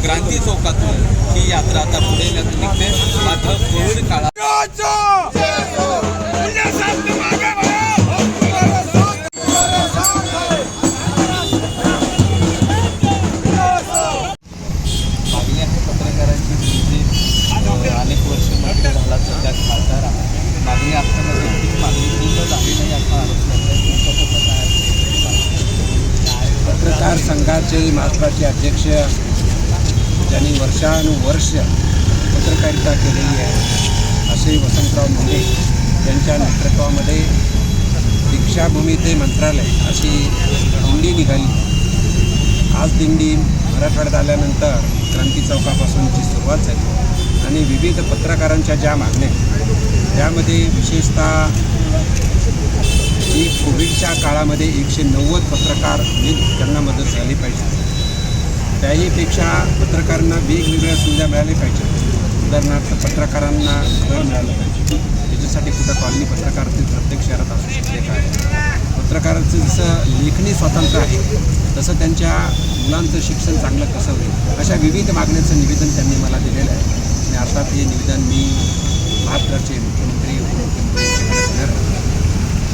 क्रांती चौकातून ही यात्रा आता पुढे निघते। मात्र कोविड काळात पत्रकारांची अनेक वर्ष मंत्री झाला, सध्या खासदार मागणी असताना ती मागणी पूर्ण झाली नाही असा आरोप करतात। पत्रकार संघाचे महत्त्वाचे अध्यक्ष ज्यांनी वर्षानुवर्ष पत्रकारिता केलेली आहे असे वसंतराव मुंडे यांच्या नेतृत्वामध्ये दीक्षाभूमी ते मंत्रालय अशी दिंडी निघाली। आज दिंडी मराठवाड्यात आल्यानंतर क्रांती चौकापासूनची सुरुवात झाली आणि विविध पत्रकारांच्या ज्या मागण्या त्यामध्ये विशेषतः की कोविडच्या काळामध्ये 190 पत्रकार त्यांना मदत झाली पाहिजे, त्याहीपेक्षा पत्रकारांना वेगवेगळ्या सुविधा मिळाल्या पाहिजेत। उदाहरणार्थ पत्रकारांना घर मिळालं पाहिजे, त्याच्यासाठी कुठं कॉलनी पत्रकारातील प्रत्येक शहरात असू शकते काय। पत्रकाराचं जसं लेखणी स्वातंत्र्य आहे तसं त्यांच्या मुलांचं शिक्षण चांगलं कसं होईल, अशा विविध मागण्यांचं निवेदन त्यांनी मला दिलेलं आहे। आणि अर्थात हे निवेदन मी महाराष्ट्राचे मुख्यमंत्री उपमुख्यमंत्री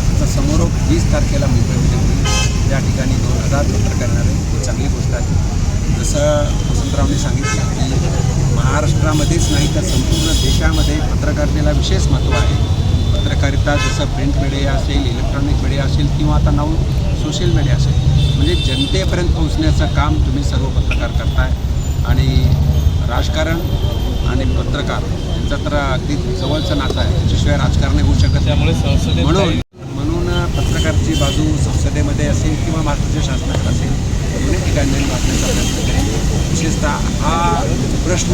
आता समोरोप 20 तारखेला मुंबईमध्ये होईल। त्या ठिकाणी 2000 पत्रकार येणार आहे, ही चांगली गोष्ट आहे। जसं वसंतरावने सांगितलं की महाराष्ट्रामध्येच नाही तर संपूर्ण देशामध्ये पत्रकारितेला विशेष महत्त्व आहे। पत्रकारिता जसं प्रिंट मीडिया असेल, इलेक्ट्रॉनिक मीडिया असेल किंवा आता नाव सोशल मीडिया असेल, म्हणजे जनतेपर्यंत पोहोचण्याचं काम तुम्ही सर्व पत्रकार करताय। आणि राजकारण आणि पत्रकार यांचं तर अगदी जवळचं नातं आहे, त्याच्याशिवाय राजकारण होऊ शकत। त्यामुळे म्हणून पत्रकारची बाजू संसदेमध्ये असेल किंवा महाराष्ट्राच्या शासनात असेल दोन्ही ठिकाणी वाचण्याचा प्रयत्न करेल। विशेषतः हा प्रश्न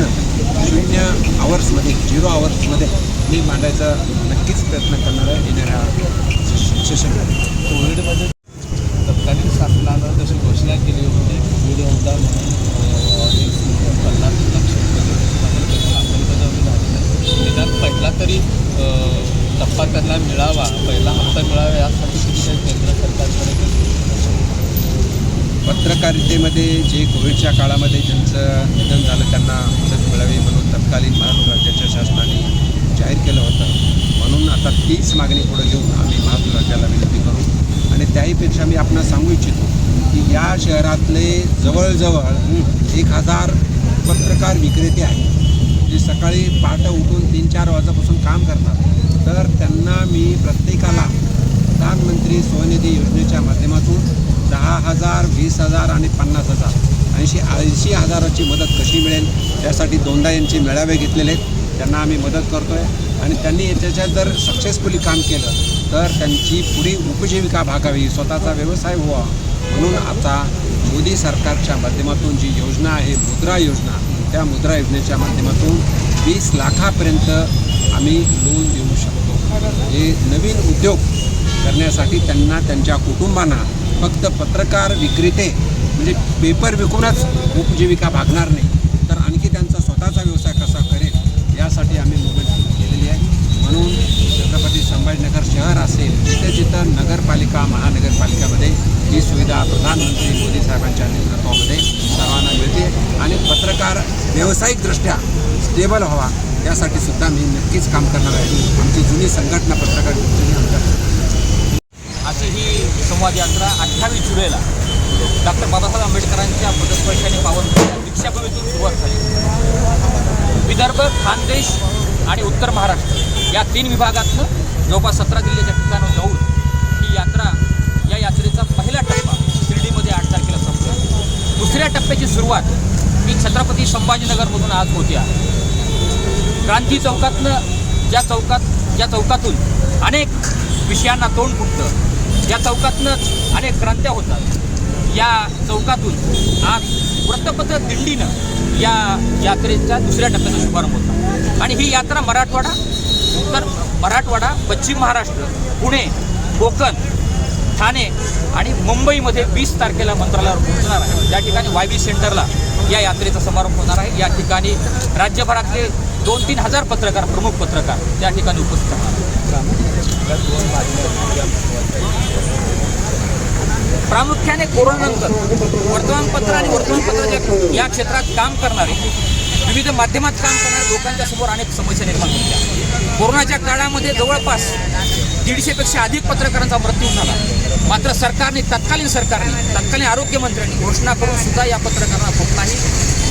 0 आवर्समध्ये 0 आवर्समध्ये मी मांडायचा नक्कीच प्रयत्न करणार आहे येणाऱ्या सेशनमध्ये। कोविडमध्ये तत्कालीन शासनानं जशी घोषणा केली होती कोविड योद्धा म्हणून 50 लाख अंमलबजावणी झाली नाही, निदान पहिला तरी टप्पा त्यांना मिळावा, पहिला हप्ता मिळावा यासाठी केंद्र सरकारकडे पत्रकारितेमध्ये जे कोविडच्या काळामध्ये ज्यांचं निधन झालं त्यांना मदत मिळावी म्हणून तत्कालीन महाराष्ट्र राज्याच्या शासनाने जाहीर केलं होतं। म्हणून आता तीच मागणी पुढे घेऊन आम्ही महाराष्ट्र राज्याला विनंती करू। आणि त्याहीपेक्षा मी आपणास सांगू इच्छितो की या शहरातले जवळजवळ 1000 पत्रकार विक्रेते आहेत जे सकाळी पहाटे उठून 3-4 वाजल्यापासून काम करतात। तर त्यांना मी प्रत्येकाला प्रधानमंत्री स्वनिधी योजनेच्या माध्यमातून 10,000, 20,000 आणि 50,000 80 हजाराची मदत कशी मिळेल त्यासाठी 2दा यांचे मेळावे घेतलेले आहेत, त्यांना आम्ही मदत करतो आहे। आणि त्यांनी याच्यात जर सक्सेसफुली काम केलं तर त्यांची पुढे उपजीविका भागावी, स्वतःचा व्यवसाय व्हावा। म्हणून आता मोदी सरकारच्या माध्यमातून जी योजना आहे मुद्रा योजना, त्या मुद्रा योजनेच्या माध्यमातून 20 लाखापर्यंत आम्ही लोन देऊ शकतो। हे नवीन उद्योग करण्यासाठी त्यांना त्यांच्या कुटुंबांना फक्त पत्रकार विक्रेते म्हणजे पेपर विकूनच उपजीविका भागणार नाही तर आणखी त्यांचा स्वतःचा व्यवसाय कसा करेल यासाठी आम्ही मुवमेंट सुरू केलेली आहे। म्हणून छत्रपती संभाजीनगर शहर असेल जिथे जिथं नगरपालिका महानगरपालिकामध्ये ही सुविधा प्रधानमंत्री मोदी साहेबांच्या नेतृत्वामध्ये सर्वांना मिळते आणि पत्रकार व्यावसायिकदृष्ट्या स्टेबल व्हावा यासाठी सुद्धा मी नक्कीच काम करणार आहे। आमची जुनी संघटना पत्रकार आमच्या अशी ही संवाद यात्रा 28 जुलैला डॉक्टर बाबासाहेब आंबेडकरांच्या पदस्पर्शाने पावन दीक्षाभूमीतून सुरुवात झाली। विदर्भ, खानदेश आणि उत्तर महाराष्ट्र या 3 विभागातनं जवळपास 17 जिल्ह्याच्या ठिकाणं जाऊन ही यात्रा या यात्रेचा पहिला टप्पा शिर्डीमध्ये 8 तारखेला संपला। दुसऱ्या टप्प्याची सुरुवात ही छत्रपती संभाजीनगरमधून आज होते आहे। क्रांती चौकातनं ज्या चौकातून अनेक विषयांना तोंड फुटतं, या चौकातनं अनेक क्रांत्या होतात, या चौकातून आज वृत्तपत्र दिंडीनं या यात्रेच्या दुसऱ्या टप्प्याचा शुभारंभ होता। आणि ही यात्रा मराठवाडा, उत्तर मराठवाडा, पश्चिम महाराष्ट्र, पुणे, कोकण, ठाणे आणि मुंबईमध्ये 20 तारखेला मंत्रालयावर पोहोचणार आहे। त्या ठिकाणी YB सेंटरला या यात्रेचा समारोप होणार आहे। या ठिकाणी राज्यभरातले 2-3 हजार पत्रकार, प्रमुख पत्रकार त्या ठिकाणी उपस्थित राहणार. प्रामुख्याने कोरोनानंतर वर्तमानपत्र आणि वर्तमानपत्राच्या या क्षेत्रात काम करणारे, विविध माध्यमात काम करणाऱ्या लोकांच्या समोर अनेक समस्या निर्माण होत्या. कोरोनाच्या काळामध्ये जवळपास 150 पेक्षा अधिक पत्रकारांचा मृत्यू झाला. मात्र तत्कालीन आरोग्यमंत्र्यांनी घोषणा करून सुद्धा या पत्रकारांना कुठलाही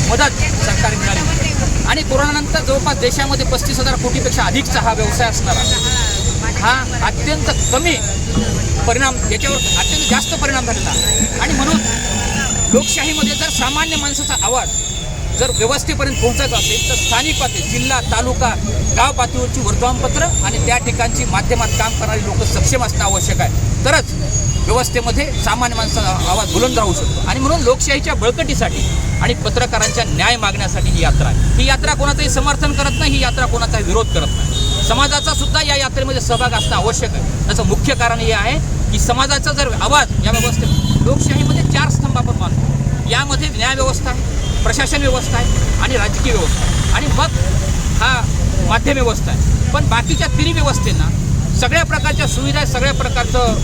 मदत सरकारने मिळाली नाही. आणि कोरोनानंतर जवळपास देशामध्ये 35,000 कोटीपेक्षा अधिकचा हा व्यवसाय असणारा हा अत्यंत कमी परिणाम, याच्यावर अत्यंत जास्त परिणाम झालेला आहे. आणि म्हणून लोकशाहीमध्ये जर सामान्य माणसाचा आवाज जर व्यवस्थेपर्यंत पोहोचत असेल तर स्थानिक पातळी, जिल्हा, तालुका, गाव पातळीवरची वर्तमानपत्र आणि त्या ठिकाणची माध्यमात काम करणारी लोक सक्षम असणं आवश्यक आहे. तरच व्यवस्थेमध्ये सामान्य माणसाचा आवाज बुलंद राहू शकतो. आणि म्हणून लोकशाहीच्या बळकटीसाठी आणि पत्रकारांच्या न्याय मागण्यासाठी ही यात्रा आहे. ही यात्रा कोणाचंही समर्थन करत नाही, ही यात्रा कोणाचाही विरोध करत नाही. समाजाचा सुद्धा या यात्रेमध्ये सहभाग असणं आवश्यक आहे. त्याचं मुख्य कारण हे आहे की समाजाचा जर आवाज या व्यवस्थेत, लोकशाहीमध्ये 4 स्तंभ आपण मानतो. यामध्ये न्यायव्यवस्था आहे, प्रशासन व्यवस्था आहे आणि राजकीय व्यवस्था आहे, आणि मग हा माध्यम व्यवस्था आहे. पण बाकीच्या 3 व्यवस्थेंना सगळ्या प्रकारच्या सुविधा आहे, सगळ्या प्रकारचं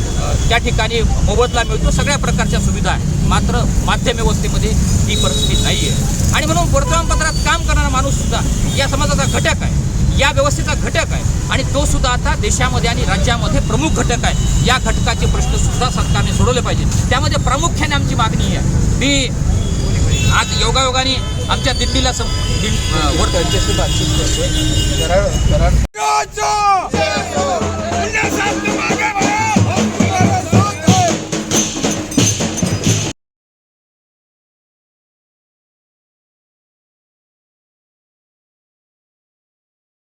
त्या ठिकाणी मोबदला मिळतो, सगळ्या प्रकारच्या सुविधा आहे. मात्र माध्यम व्यवस्थेमध्ये ही परिस्थिती नाही आहे. आणि म्हणून वर्तमानपत्रात काम करणारा माणूससुद्धा या समाजाचा घटक आहे, या व्यवस्थेचा घटक आहे. आणि तो सुद्धा आता देशामध्ये आणि राज्यामध्ये प्रमुख घटक आहे. या घटकाचे प्रश्नसुद्धा सरकारने सोडवले पाहिजे. त्यामध्ये प्रामुख्याने आमची मागणी आहे. मी आज योगायोगाने आमच्या दिल्लीला त्यांच्याशी बातचीत करतोय.